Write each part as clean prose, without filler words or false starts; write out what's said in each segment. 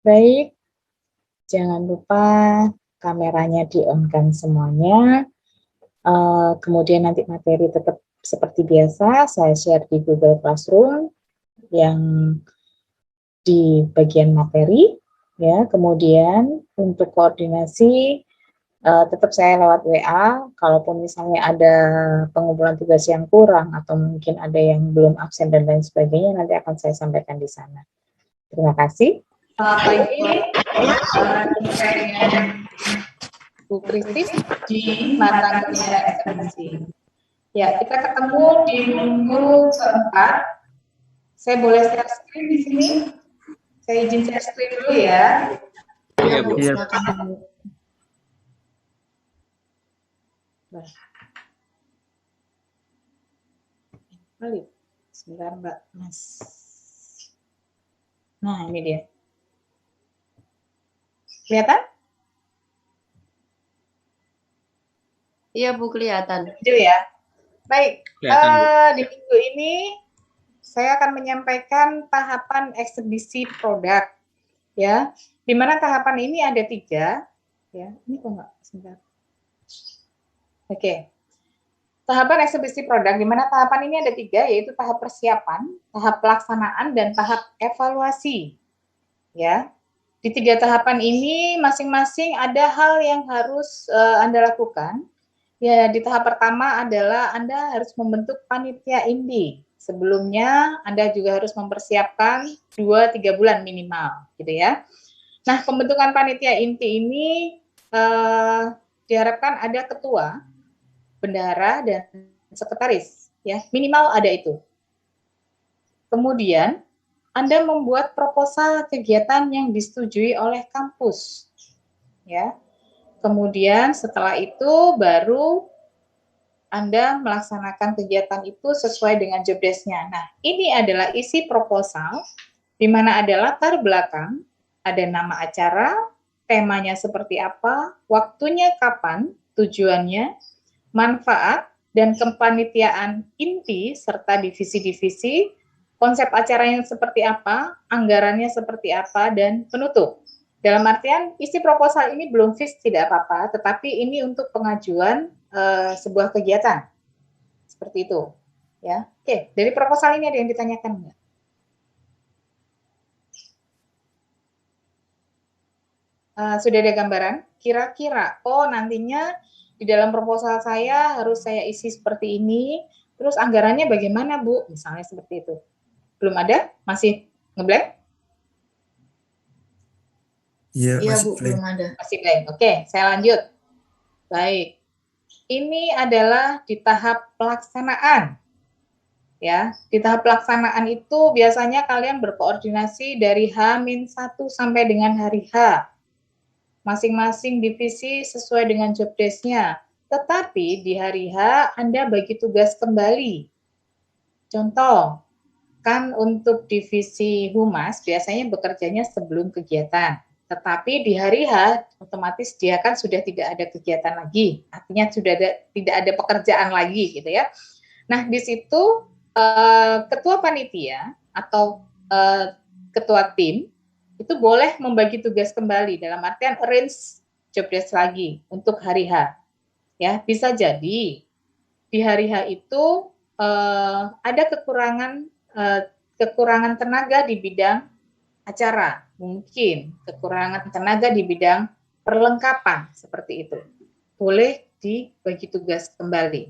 Baik, jangan lupa kameranya di-on-kan semuanya. Kemudian nanti materi tetap seperti biasa, saya share di Google Classroom yang di bagian materi, ya. Kemudian untuk koordinasi tetap saya lewat WA. Kalaupun misalnya ada pengumpulan tugas yang kurang atau mungkin ada yang belum absen dan lain sebagainya, nanti akan saya sampaikan di sana. Terima kasih. Selamat pagi, saya dengan Bu Kristis di Mata Kuliah Ekspedisi. Ya, kita ketemu di minggu keempat. Saya boleh share screen di sini? Saya izin share screen dulu ya. Iya, Bu. Baik. Sebentar, Mbak Mas. Nah, ini dia. Kelihatan? Iya, Bu, kelihatan. Hijau ya. Baik, Kelihatan, Bu. di minggu ini saya akan menyampaikan tahapan eksebisi produk, ya. Di mana tahapan ini ada 3, ya. Ini kok nggak sebentar. Oke. Tahapan eksebisi produk, di mana tahapan ini ada 3, yaitu tahap persiapan, tahap pelaksanaan, dan tahap evaluasi, ya. Di 3 tahapan ini masing-masing ada hal yang harus Anda lakukan. Ya, di tahap pertama adalah Anda harus membentuk panitia inti. Sebelumnya Anda juga harus mempersiapkan 2-3 bulan minimal, gitu ya. Nah, pembentukan panitia inti ini diharapkan ada ketua, bendahara, dan sekretaris, ya. Minimal ada itu. Kemudian Anda membuat proposal kegiatan yang disetujui oleh kampus, ya. Kemudian setelah itu baru Anda melaksanakan kegiatan itu sesuai dengan job desk-nya. Nah, ini adalah isi proposal, di mana ada latar belakang, ada nama acara, temanya seperti apa, waktunya kapan, tujuannya, manfaat, dan kepanitiaan inti, serta divisi-divisi, konsep acaranya seperti apa, anggarannya seperti apa, dan penutup. Dalam artian, isi proposal ini belum fix tidak apa-apa, tetapi ini untuk pengajuan sebuah kegiatan. Seperti itu. Ya. Oke, dari proposal ini ada yang ditanyakan enggak? Sudah ada gambaran? Kira-kira, oh nantinya di dalam proposal saya harus saya isi seperti ini, terus anggarannya bagaimana, Bu? Misalnya seperti itu. Belum ada? Masih ngeblank? Iya, Iya, masih Bu, blank. belum ada. Masih blank. Oke, saya lanjut. Baik. Ini adalah di tahap pelaksanaan. Ya, di tahap pelaksanaan itu biasanya kalian berkoordinasi dari H-1 sampai dengan hari H. Masing-masing divisi sesuai dengan job desk-nya. Tetapi di hari H Anda bagi tugas kembali. Contoh, kan untuk divisi humas biasanya bekerjanya sebelum kegiatan. Tetapi di hari H otomatis dia kan sudah tidak ada kegiatan lagi. Artinya sudah tidak ada pekerjaan lagi gitu ya. Nah, di situ ketua panitia atau ketua tim itu boleh membagi tugas kembali dalam artian arrange job desk lagi untuk hari H. Ya, bisa jadi di hari H itu ada kekurangan tenaga di bidang acara, mungkin kekurangan tenaga di bidang perlengkapan seperti itu. Boleh dibagi tugas kembali.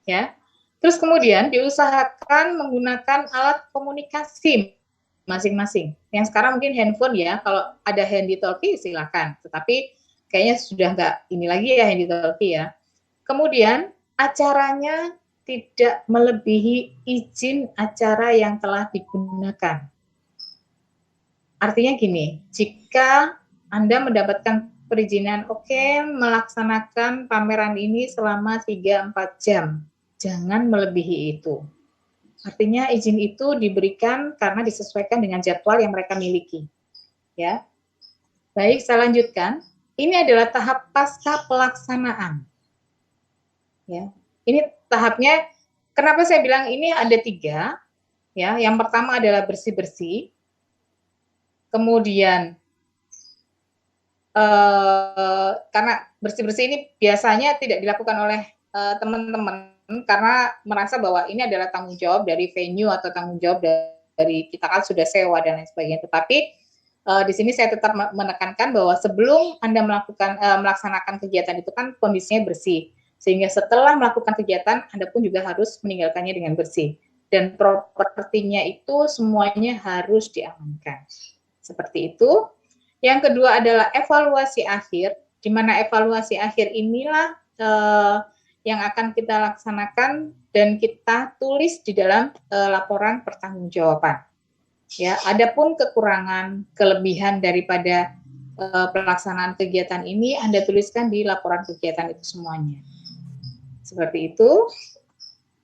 Ya. Terus kemudian diusahakan menggunakan alat komunikasi masing-masing. Yang sekarang mungkin handphone ya, kalau ada handy talkie silakan. Tetapi kayaknya sudah nggak ini lagi ya handy talkie ya. Kemudian acaranya tidak melebihi izin acara yang telah digunakan. Artinya gini, jika Anda mendapatkan perizinan, oke, melaksanakan pameran ini selama 3-4 jam, jangan melebihi itu. Artinya izin itu diberikan karena disesuaikan dengan jadwal yang mereka miliki. Ya. Baik, saya lanjutkan. Ini adalah tahap pasca pelaksanaan. Ya. Ini tahapnya, kenapa saya bilang ini ada 3? Ya, yang pertama adalah bersih-bersih. kemudian karena bersih-bersih ini biasanya tidak dilakukan oleh teman-teman karena merasa bahwa ini adalah tanggung jawab dari venue atau tanggung jawab dari kita kan sudah sewa dan lain sebagainya. Tetapi di sini saya tetap menekankan bahwa sebelum Anda melaksanakan kegiatan itu kan kondisinya bersih. Sehingga setelah melakukan kegiatan, Anda pun juga harus meninggalkannya dengan bersih. Dan propertinya itu semuanya harus diamankan. Seperti itu. Yang kedua adalah evaluasi akhir, di mana evaluasi akhir inilah yang akan kita laksanakan dan kita tulis di dalam laporan pertanggungjawaban. Ya, adapun kekurangan, kelebihan daripada pelaksanaan kegiatan ini Anda tuliskan di laporan kegiatan itu semuanya. Seperti itu.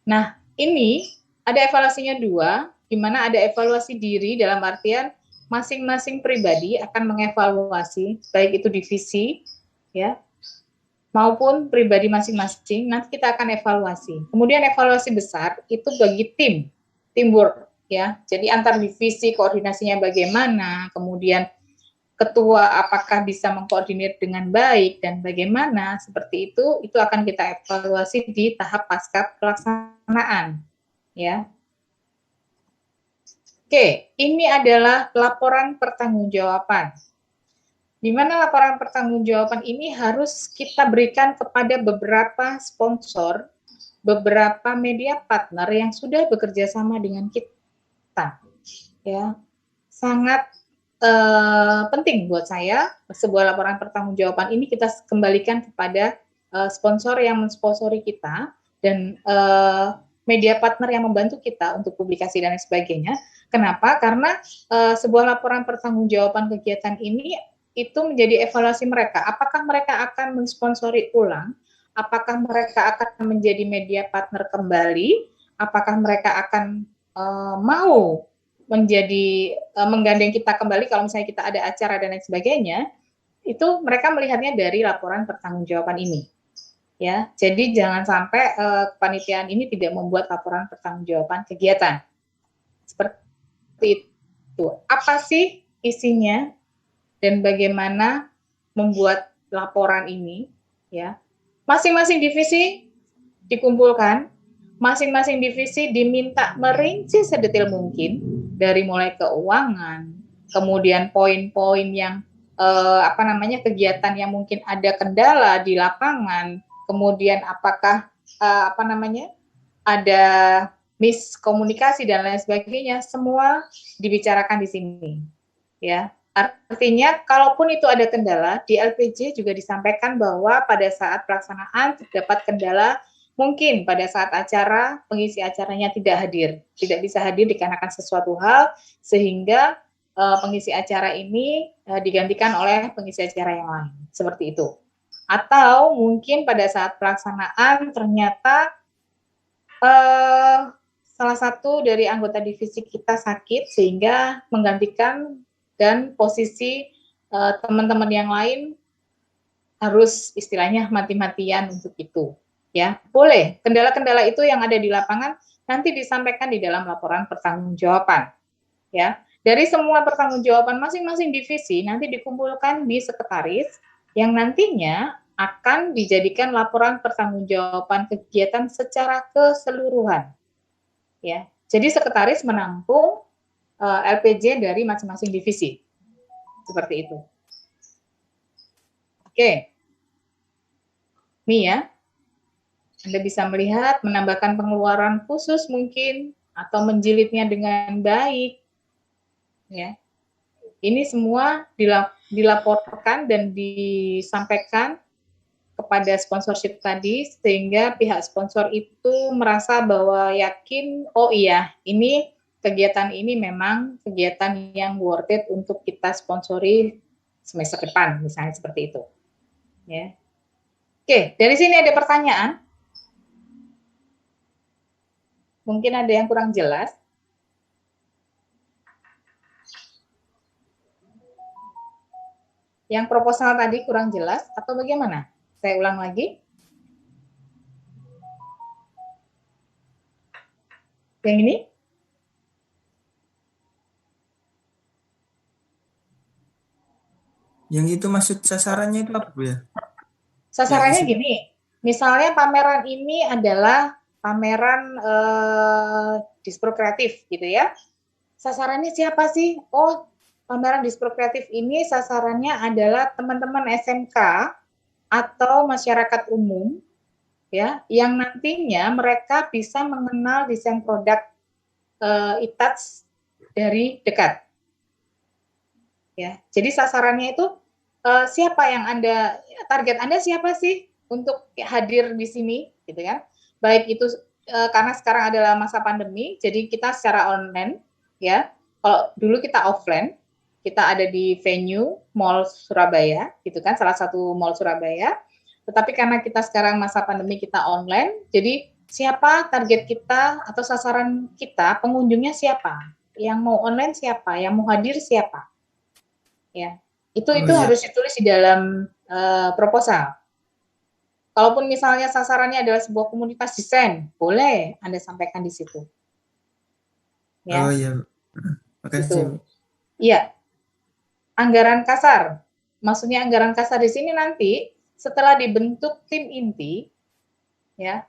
Nah, ini ada evaluasinya dua, di mana ada evaluasi diri dalam artian masing-masing pribadi akan mengevaluasi, baik itu divisi, ya, maupun pribadi masing-masing. Nanti kita akan evaluasi. Kemudian evaluasi besar itu bagi tim, teamwork, ya. Jadi antar divisi koordinasinya bagaimana, kemudian ketua apakah bisa mengkoordinir dengan baik dan bagaimana, seperti itu akan kita evaluasi di tahap pasca pelaksanaan, ya. Oke, ini adalah laporan pertanggungjawaban. Di mana laporan pertanggungjawaban ini harus kita berikan kepada beberapa sponsor, beberapa media partner yang sudah bekerja sama dengan kita. Ya, sangat penting buat saya sebuah laporan pertanggungjawaban ini kita kembalikan kepada sponsor yang mensponsori kita dan media partner yang membantu kita untuk publikasi dan sebagainya. Kenapa? Karena sebuah laporan pertanggungjawaban kegiatan ini itu menjadi evaluasi mereka. Apakah mereka akan mensponsori ulang? Apakah mereka akan menjadi media partner kembali? Apakah mereka akan mau menjadi menggandeng kita kembali kalau misalnya kita ada acara dan lain sebagainya? Itu mereka melihatnya dari laporan pertanggungjawaban ini. Ya, jadi jangan sampai kepanitiaan ini tidak membuat laporan pertanggungjawaban kegiatan. Seperti itu. Apa sih isinya dan bagaimana membuat laporan ini? Ya, masing-masing divisi dikumpulkan, masing-masing divisi diminta merinci sedetail mungkin dari mulai keuangan, kemudian poin-poin yang kegiatan yang mungkin ada kendala di lapangan, kemudian apakah ada miskomunikasi dan lain sebagainya, semua dibicarakan di sini, ya. Artinya, kalaupun itu ada kendala, di LPJ juga disampaikan bahwa pada saat pelaksanaan terdapat kendala, mungkin pada saat acara, pengisi acaranya tidak bisa hadir dikarenakan sesuatu hal, sehingga pengisi acara ini digantikan oleh pengisi acara yang lain, seperti itu. Atau mungkin pada saat pelaksanaan ternyata salah satu dari anggota divisi kita sakit sehingga menggantikan dan posisi teman-teman yang lain harus istilahnya mati-matian untuk itu. Ya, boleh. Kendala-kendala itu yang ada di lapangan nanti disampaikan di dalam laporan pertanggungjawaban. Ya, dari semua pertanggungjawaban masing-masing divisi nanti dikumpulkan di sekretaris yang nantinya akan dijadikan laporan pertanggungjawaban kegiatan secara keseluruhan. Ya, jadi sekretaris menampung LPJ dari masing-masing divisi. Seperti itu. Oke. Nih ya. Anda bisa melihat menambahkan pengeluaran khusus mungkin atau menjilidnya dengan baik. Ya. Ini semua dilaporkan dan disampaikan kepada sponsorship tadi sehingga pihak sponsor itu merasa bahwa yakin, oh iya, ini kegiatan ini memang kegiatan yang worth it untuk kita sponsori semester depan, misalnya seperti itu. Ya. Oke, dari sini ada pertanyaan. Mungkin ada yang kurang jelas. Yang proposal tadi kurang jelas atau bagaimana? Saya ulang lagi. Yang ini? Yang itu maksud sasarannya itu apa, Bu ya? Sasarannya gini, misalnya pameran ini adalah pameran Dispro Kreatif gitu ya. Sasarannya siapa sih? Oh, pameran Dispro Kreatif ini sasarannya adalah teman-teman SMK atau masyarakat umum ya, yang nantinya mereka bisa mengenal desain produk e-touch dari dekat. Ya, jadi sasarannya itu siapa yang target Anda siapa sih untuk hadir di sini, gitu kan? Baik itu karena sekarang adalah masa pandemi, jadi kita secara online, ya. Kalau dulu kita offline, kita ada di venue Mall Surabaya, gitu kan, salah satu mall Surabaya. Tetapi karena kita sekarang masa pandemi kita online, jadi siapa target kita atau sasaran kita, pengunjungnya siapa? Yang mau online siapa? Yang mau hadir siapa? Ya, itu harus ditulis di dalam proposal. Kalaupun misalnya sasarannya adalah sebuah komunitas desain, boleh Anda sampaikan di situ. Ya. Oh iya, makasih. Iya, anggaran kasar. Maksudnya anggaran kasar di sini nanti setelah dibentuk tim inti, ya,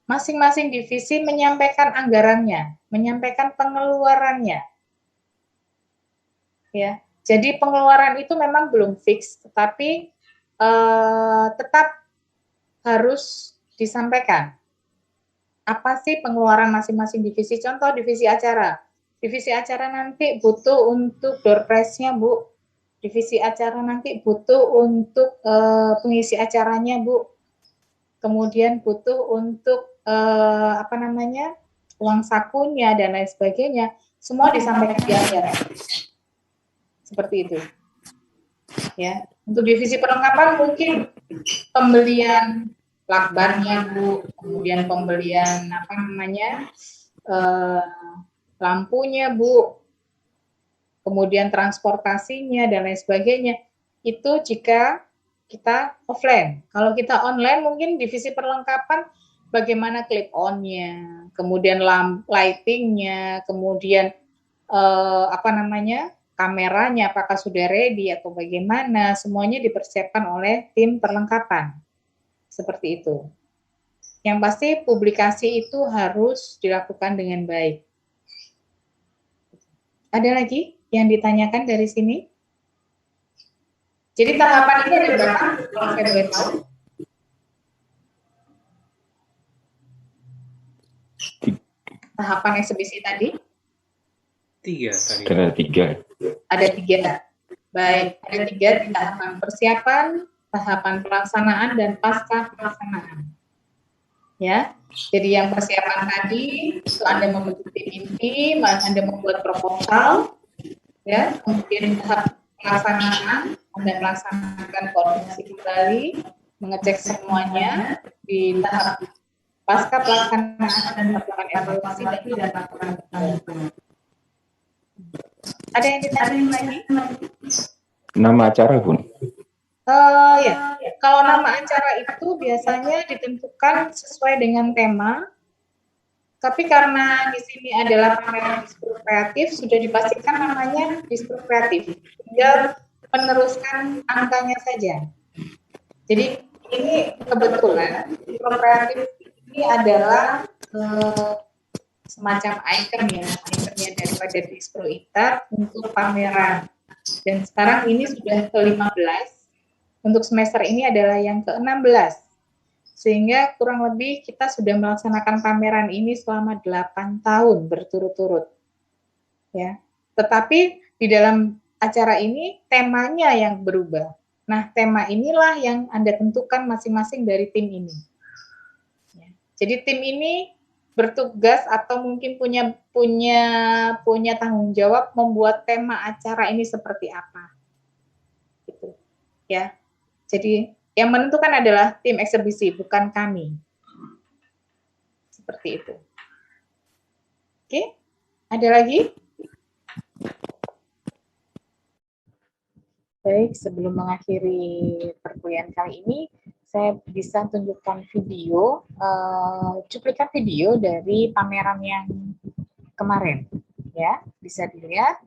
masing-masing divisi menyampaikan anggarannya, menyampaikan pengeluarannya, ya. Jadi pengeluaran itu memang belum fix, tetapi tetap harus disampaikan. Apa sih pengeluaran masing-masing divisi? Contoh divisi acara. Divisi acara nanti butuh untuk door prize-nya, Bu. Divisi acara nanti butuh untuk pengisi acaranya, Bu. Kemudian butuh untuk uang sakunya dan lain sebagainya. Semua disampaikan di anggaran. Seperti itu. Ya, untuk divisi perlengkapan mungkin pembelian lakbannya, Bu, kemudian pembelian lampunya, Bu, kemudian transportasinya dan lain sebagainya. Itu jika kita offline. Kalau kita online mungkin divisi perlengkapan bagaimana clip on-nya, kemudian lighting-nya, kemudian kameranya apakah sudah ready atau bagaimana, semuanya dipersiapkan oleh tim perlengkapan. Seperti itu. Yang pasti publikasi itu harus dilakukan dengan baik. Ada lagi yang ditanyakan dari sini? Jadi tahapan ini ada berapa? Kalau saya boleh tahu. Tahapan eksebisi tadi? 3 tadi. Ada 3. Ada 3. Baik, ada 3 tahapan persiapan, tahapan pelaksanaan, dan pasca pelaksanaan. Ya, jadi yang persiapan tadi itu Anda membentuk tim inti, Anda membuat proposal, ya, kemudian tahap pelaksanaan, Anda melaksanakan koordinasi kembali, mengecek semuanya di tahap pasca pelaksanaan dan melakukan evaluasi dan laporan bertanggung. Ada yang ditanya lagi? Nama acara, Bu? Ya, kalau nama acara itu biasanya ditentukan sesuai dengan tema. Tapi karena di sini adalah pameran Dispro Kreatif, sudah dipastikan namanya Dispro Kreatif. Tinggal meneruskan angkanya saja. Jadi ini kebetulan Dispro Kreatif ini adalah semacam ikonnya daripada Dispro ITAT untuk pameran. Dan sekarang ini sudah ke-15. Untuk semester ini adalah yang ke-16. Sehingga kurang lebih kita sudah melaksanakan pameran ini selama 8 tahun berturut-turut. Ya. Tetapi di dalam acara ini temanya yang berubah. Nah, tema inilah yang Anda tentukan masing-masing dari tim ini. Ya. Jadi tim ini bertugas atau mungkin punya tanggung jawab membuat tema acara ini seperti apa. Gitu. Ya. Jadi yang menentukan adalah tim eksebisi, bukan kami. Seperti itu. Oke, ada lagi? Baik, sebelum mengakhiri perkuliahan kali ini, saya bisa tunjukkan video, cuplikan video dari pameran yang kemarin. Ya, bisa dilihat.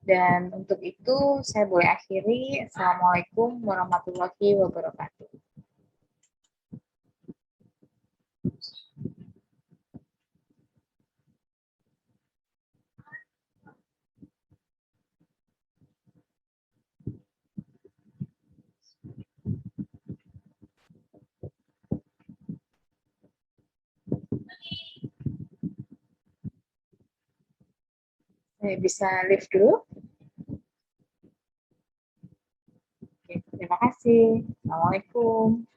Dan untuk itu saya boleh akhiri. Assalamualaikum warahmatullahi wabarakatuh. Saya bisa live dulu. Oke, terima kasih. Assalamualaikum.